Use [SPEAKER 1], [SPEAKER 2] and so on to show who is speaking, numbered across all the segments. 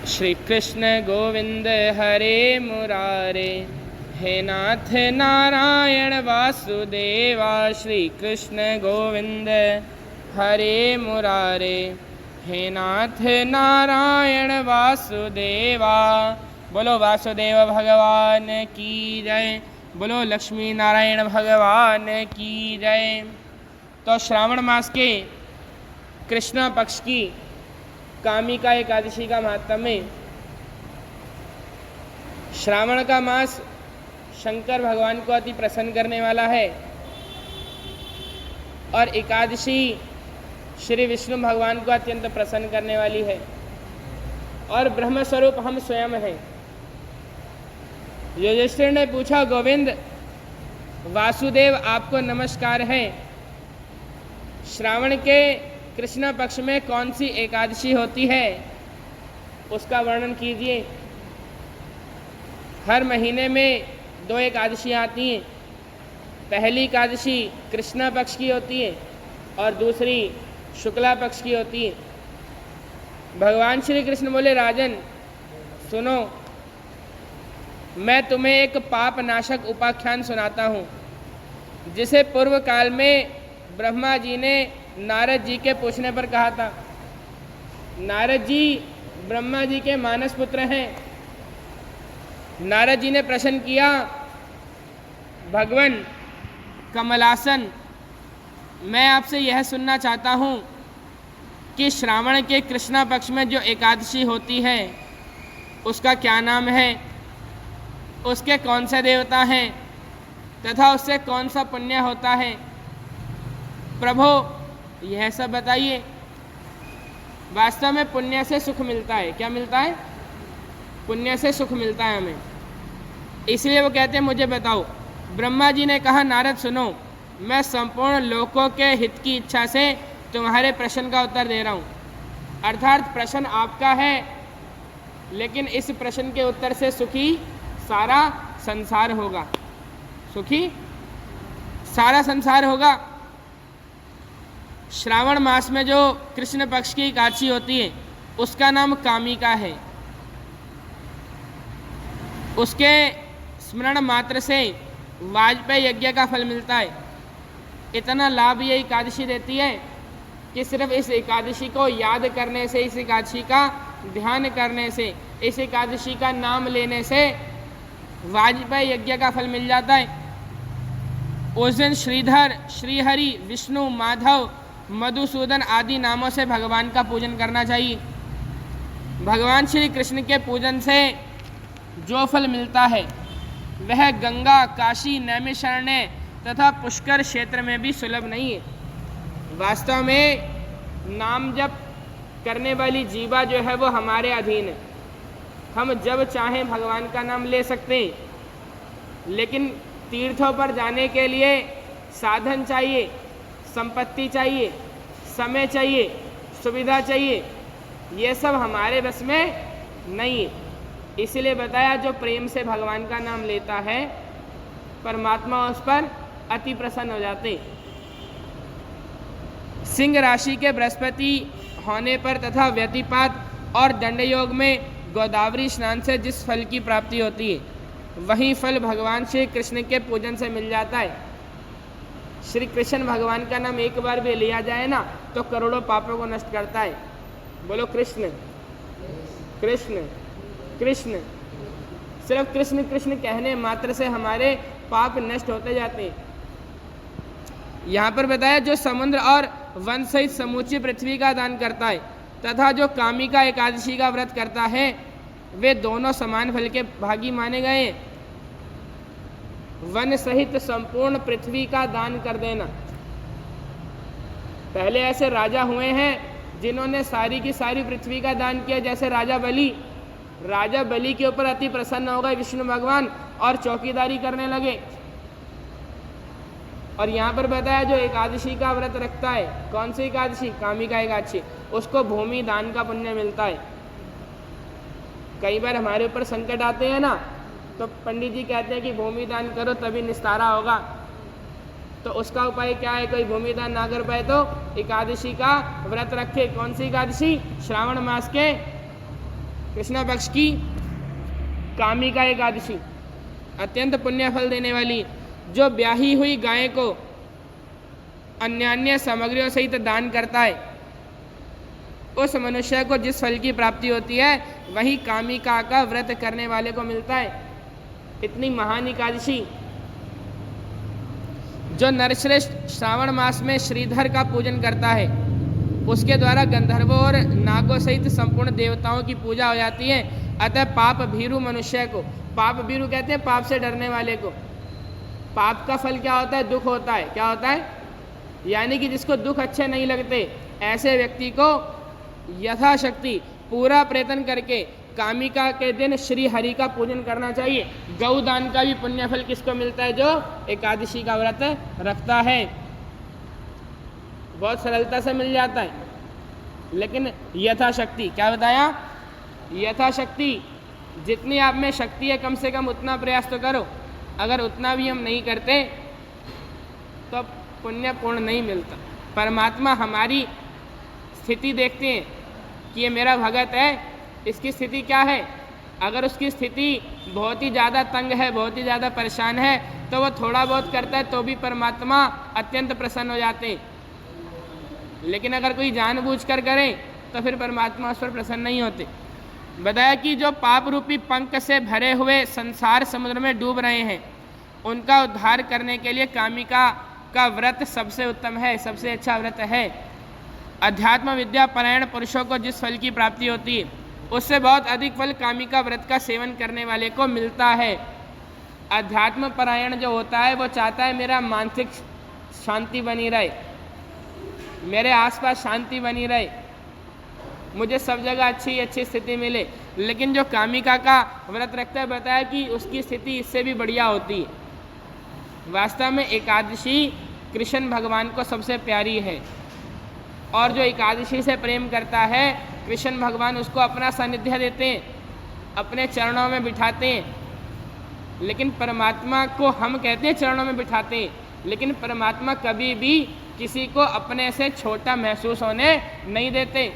[SPEAKER 1] श्री कृष्ण गोविंद हरे मुरारे, हे नाथ नारायण वासुदेवा। श्री कृष्ण गोविंद हरे मुरारे, हे नाथ नारायण वासुदेवा। बोलो वासुदेव भगवान की जय, बोलो लक्ष्मी नारायण भगवान की जय। तो श्रावण मास के कृष्ण पक्ष की कामिका एकादशी का महात्म्य है। श्रावण का मास शंकर भगवान को अति प्रसन्न करने वाला है और एकादशी श्री विष्णु भगवान को अत्यंत प्रसन्न करने वाली है और ब्रह्म स्वरूप हम स्वयं हैं। युधिष्ठिर ने पूछा, गोविंद वासुदेव आपको नमस्कार है, श्रावण के कृष्ण पक्ष में कौन सी एकादशी होती है उसका वर्णन कीजिए। हर महीने में 2 एकादशियाँ आती हैं। पहली एकादशी कृष्ण पक्ष की होती है और दूसरी शुक्ला पक्ष की होती है। भगवान श्री कृष्ण बोले, राजन सुनो, मैं तुम्हें एक पाप नाशक उपाख्यान सुनाता हूँ जिसे पूर्व काल में ब्रह्मा जी ने नारद जी के पूछने पर कहा था। नारद जी ब्रह्मा जी के मानस पुत्र हैं। नारद जी ने प्रश्न किया, भगवान कमलासन, मैं आपसे यह सुनना चाहता हूँ कि श्रावण के कृष्ण पक्ष में जो एकादशी होती है उसका क्या नाम है, उसके कौन से देवता हैं तथा उससे कौन सा पुण्य होता है। प्रभु यह सब बताइए। वास्तव में पुण्य से सुख मिलता है। क्या मिलता है? पुण्य से सुख मिलता है हमें। इसलिए वो कहते हैं, मुझे बताओ। ब्रह्मा जी ने कहा, नारद सुनो, मैं संपूर्ण लोकों के हित की इच्छा से तुम्हारे प्रश्न का उत्तर दे रहा हूँ। अर्थात प्रश्न आपका है, लेकिन इस प्रश्न के उत्तर से सुखी सारा संसार होगा। सुखी सारा संसार होगा। श्रावण मास में जो कृष्ण पक्ष की एकादशी होती है उसका नाम कामिका है। उसके स्मरण मात्र से वाजपेयी यज्ञ का फल मिलता है। इतना लाभ ये एकादशी देती है कि सिर्फ इस एकादशी को याद करने से, इस एकादशी का ध्यान करने से, इस एकादशी का नाम लेने से वाजपेयी यज्ञ का फल मिल जाता है। उस दिन श्रीधर, श्रीहरि, विष्णु, माधव, मधुसूदन आदि नामों से भगवान का पूजन करना चाहिए। भगवान श्री कृष्ण के पूजन से जो फल मिलता है वह गंगा, काशी, नैमिषारण्य तथा पुष्कर क्षेत्र में भी सुलभ नहीं है। वास्तव में नाम जप करने वाली जीवा जो है वो हमारे अधीन है। हम जब चाहें भगवान का नाम ले सकते हैं, लेकिन तीर्थों पर जाने के लिए साधन चाहिए, संपत्ति चाहिए, समय चाहिए, सुविधा चाहिए। ये सब हमारे बस में नहीं है। इसलिए बताया, जो प्रेम से भगवान का नाम लेता है परमात्मा उस पर अति प्रसन्न हो जाते। सिंह राशि के बृहस्पति होने पर तथा व्यतिपात और दंड योग में गोदावरी स्नान से जिस फल की प्राप्ति होती है वही फल भगवान श्री कृष्ण के पूजन से मिल जाता है। श्री कृष्ण भगवान का नाम एक बार भी लिया जाए ना तो करोड़ों पापों को नष्ट करता है। बोलो कृष्ण कृष्ण कृष्ण। सिर्फ कृष्ण कृष्ण कहने मात्र से हमारे पाप नष्ट होते जाते हैं। यहाँ पर बताया, जो समुद्र और वन सहित समूची पृथ्वी का दान करता है तथा जो कामिका एकादशी का व्रत करता है वे दोनों समान फल के भागी माने गए। वन सहित संपूर्ण पृथ्वी का दान कर देना। पहले ऐसे राजा हुए हैं जिन्होंने सारी की सारी पृथ्वी का दान किया, जैसे राजा बलि। राजा बलि के ऊपर अति प्रसन्न हो गए विष्णु भगवान और चौकीदारी करने लगे। और यहाँ पर बताया, जो एकादशी का व्रत रखता है, कौन सी एकादशी? कामिका एकादशी, उसको भूमि दान का पुण्य मिलता है। कई बार हमारे ऊपर संकट आते हैं ना, तो पंडित जी कहते हैं कि भूमि दान करो तभी निस्तारा होगा। तो उसका उपाय क्या है? कोई भूमि दान ना कर पाए तो एकादशी का व्रत रखे। कौन सी एकादशी? श्रावण मास के कृष्ण पक्ष की कामिका एकादशी अत्यंत पुण्य फल देने वाली। जो ब्याही हुई गाय को अन्य सामग्रियों सहित दान करता है, उस मनुष्य को जिस फल की प्राप्ति होती है वही कामिका का व्रत करने वाले को मिलता है। इतनी महान एकादशी। जो नरश्रेष्ठ श्रावण मास में श्रीधर का पूजन करता है, उसके द्वारा गंधर्वों और नागों सहित संपूर्ण देवताओं की पूजा हो जाती है। अतः पाप भीरु मनुष्य को, पाप भीरु कहते हैं पाप से डरने वाले को। पाप का फल क्या होता है? दुख होता है। क्या होता है? यानी कि जिसको दुख अच्छे नहीं लगते, ऐसे व्यक्ति को यथाशक्ति पूरा प्रयत्न करके कामिका के दिन श्री हरि का पूजन करना चाहिए। गौदान का भी पुण्य फल किसको मिलता है? जो एकादशी का व्रत रखता है। बहुत सरलता से मिल जाता है, लेकिन यथाशक्ति। क्या बताया? यथाशक्ति। जितनी आप में शक्ति है कम से कम उतना प्रयास तो करो। अगर उतना भी हम नहीं करते तो पुण्य पूर्ण नहीं मिलता। परमात्मा हमारी स्थिति देखते हैं कि ये मेरा भगत है, इसकी स्थिति क्या है। अगर उसकी स्थिति बहुत ही ज़्यादा तंग है, बहुत ही ज़्यादा परेशान है, तो वो थोड़ा बहुत करता है तो भी परमात्मा अत्यंत प्रसन्न हो जाते हैं। लेकिन अगर कोई जानबूझकर करे तो फिर परमात्मा उस पर प्रसन्न नहीं होते। बताया कि जो पाप रूपी पंख से भरे हुए संसार समुद्र में डूब रहे हैं, उनका उद्धार करने के लिए कामिका का व्रत सबसे उत्तम है, सबसे अच्छा व्रत है। अध्यात्म विद्या परायण पुरुषों को जिस फल की प्राप्ति होती है, उससे बहुत अधिक फल कामिका व्रत का सेवन करने वाले को मिलता है। अध्यात्म परायण जो होता है वो चाहता है मेरा मानसिक शांति बनी रहे, मेरे आसपास शांति बनी रहे, मुझे सब जगह अच्छी स्थिति मिले। लेकिन जो कामिका का व्रत रखता है, बताया कि उसकी स्थिति इससे भी बढ़िया होती है। वास्तव में एकादशी कृष्ण भगवान को सबसे प्यारी है, और जो एकादशी से प्रेम करता है, कृष्ण भगवान उसको अपना सानिध्य देते हैं, अपने चरणों में बिठाते हैं। लेकिन परमात्मा को हम कहते हैं चरणों में बिठाते हैं, लेकिन परमात्मा कभी भी किसी को अपने से छोटा महसूस होने नहीं देते।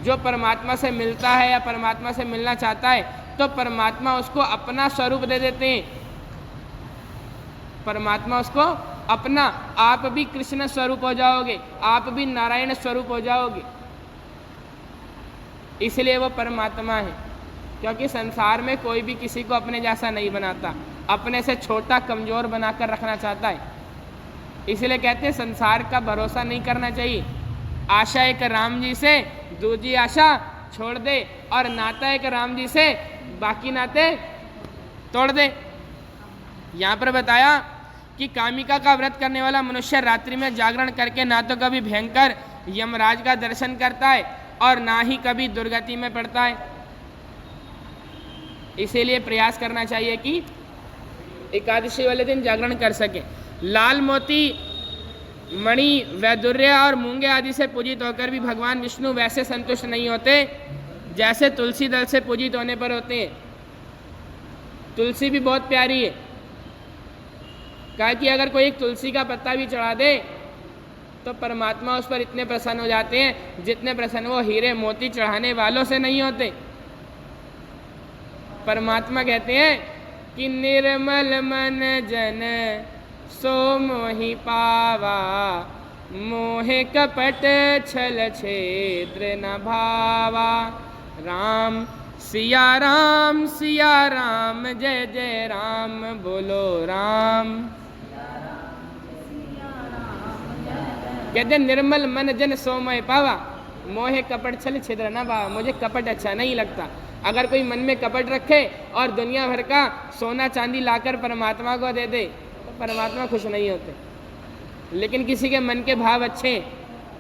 [SPEAKER 1] जो परमात्मा से मिलता है या परमात्मा से मिलना चाहता है, तो परमात्मा उसको अपना स्वरूप दे देते हैं। परमात्मा उसको अपना, आप भी कृष्ण स्वरूप हो जाओगे, आप भी नारायण स्वरूप हो जाओगे। इसलिए वो परमात्मा है, क्योंकि संसार में कोई भी किसी को अपने जैसा नहीं बनाता, अपने से छोटा कमज़ोर बनाकर रखना चाहता है। इसलिए कहते हैं संसार का भरोसा नहीं करना चाहिए। आशा एक राम जी से, दूसरी आशा छोड़ दे, और नाता एक राम जी से, बाकी नाते तोड़ दे। यहाँ पर बताया कि कामिका का व्रत करने वाला मनुष्य रात्रि में जागरण करके ना तो कभी भयंकर यमराज का दर्शन करता है और ना ही कभी दुर्गति में पड़ता है। इसीलिए प्रयास करना चाहिए कि एकादशी वाले दिन जागरण कर सके। लाल मोती, मणि, वैदुर्य और मूंगे आदि से पूजित होकर भी भगवान विष्णु वैसे संतुष्ट नहीं होते जैसे तुलसी दल से पूजित होने पर होते हैं। तुलसी भी बहुत प्यारी है। कहा कि अगर कोई एक तुलसी का पत्ता भी चढ़ा दे तो परमात्मा उस पर इतने प्रसन्न हो जाते हैं जितने प्रसन्न वो हीरे मोती चढ़ाने वालों से नहीं होते। परमात्मा कहते हैं कि निर्मल मन जन सो मोहि पावा, मोहे कपट छल छेद्र न भावा। राम सिया राम जय जय राम, बोलो राम। कहते निर्मल मन जन सो मोहि पावा, मोहे कपट छल छिद्र न भावा। मुझे कपट अच्छा नहीं लगता। अगर कोई मन में कपट रखे और दुनिया भर का सोना चांदी लाकर परमात्मा को दे दे तो परमात्मा खुश नहीं होते। लेकिन किसी के मन के भाव अच्छे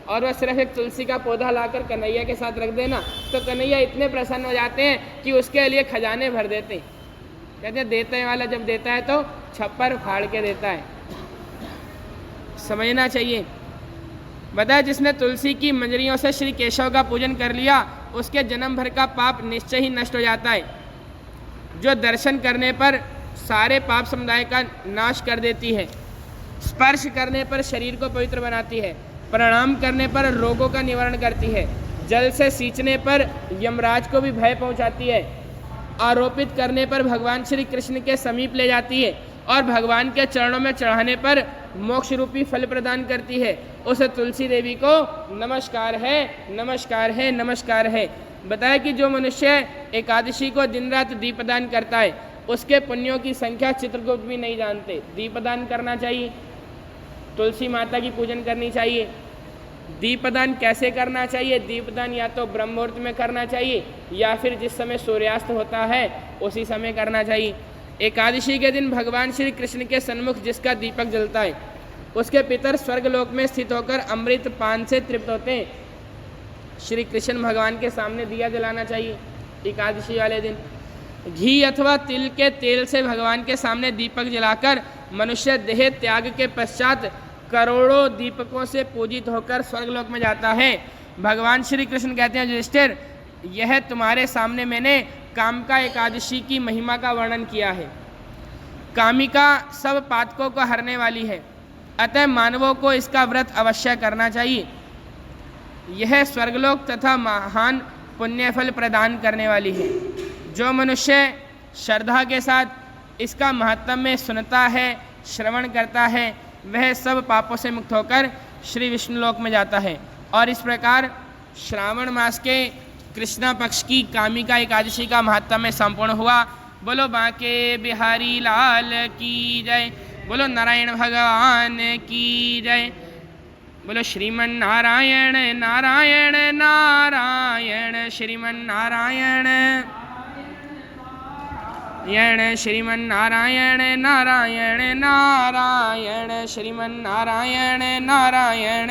[SPEAKER 1] और वह सिर्फ एक तुलसी का पौधा लाकर कन्हैया के साथ रख देना तो कन्हैया इतने प्रसन्न हो जाते हैं कि उसके लिए खजाने भर देते हैं। कहते हैं देने वाला जब देता है तो छप्पर फाड़ के देता है। समझना चाहिए। बताया जिसने तुलसी की मंजरियों से श्री केशव का पूजन कर लिया उसके जन्म भर का पाप निश्चय ही नष्ट हो जाता है। जो दर्शन करने पर सारे पाप समुदाय का नाश कर देती है, स्पर्श करने पर शरीर को पवित्र बनाती है, प्रणाम करने पर रोगों का निवारण करती है, जल से सींचने पर यमराज को भी भय पहुंचाती है, आरोपित करने पर भगवान श्री कृष्ण के समीप ले जाती है और भगवान के चरणों में चढ़ाने पर मोक्ष रूपी फल प्रदान करती है। उस तुलसी देवी को नमस्कार है, नमस्कार है, नमस्कार है। बताया कि जो मनुष्य एकादशी को दिन रात दीपदान करता है उसके पुण्यों की संख्या चित्रगुप्त भी नहीं जानते। दीपदान करना चाहिए, तुलसी माता की पूजन करनी चाहिए। दीपदान कैसे करना चाहिए? दीपदान या तो ब्रह्म मुहूर्त में करना चाहिए या फिर जिस समय सूर्यास्त होता है उसी समय करना चाहिए। एकादशी के दिन भगवान श्री कृष्ण के सन्मुख जिसका दीपक जलता है उसके पितर स्वर्गलोक में स्थित होकर अमृत पान से तृप्त होते हैं। श्री कृष्ण भगवान के सामने दिया जलाना चाहिए एकादशी वाले दिन। घी अथवा तिल के तेल से भगवान के सामने दीपक जलाकर मनुष्य देह त्याग के पश्चात करोड़ों दीपकों से पूजित होकर स्वर्गलोक में जाता है। भगवान श्री कृष्ण कहते हैं, युधिष्ठिर, यह तुम्हारे सामने मैंने कामिका एकादशी की महिमा का वर्णन किया है। कामिका सब पातकों को हरने वाली है, अतः मानवों को इसका व्रत अवश्य करना चाहिए। यह स्वर्गलोक तथा महान पुण्यफल प्रदान करने वाली है। जो मनुष्य श्रद्धा के साथ इसका महत्म्य सुनता है, श्रवण करता है, वह सब पापों से मुक्त होकर श्री विष्णुलोक में जाता है। और इस प्रकार श्रावण मास के कृष्णा पक्ष की कामिका एकादशी का महात्म्य संपूर्ण हुआ। बोलो बांके बिहारी लाल की जय, बोलो नारायण भगवान की जय, बोलो श्रीमन नारायण नारायण नारायण श्रीमन नारायण श्रीमन नारायण नारायण नारायण श्रीमन नारायण नारायण।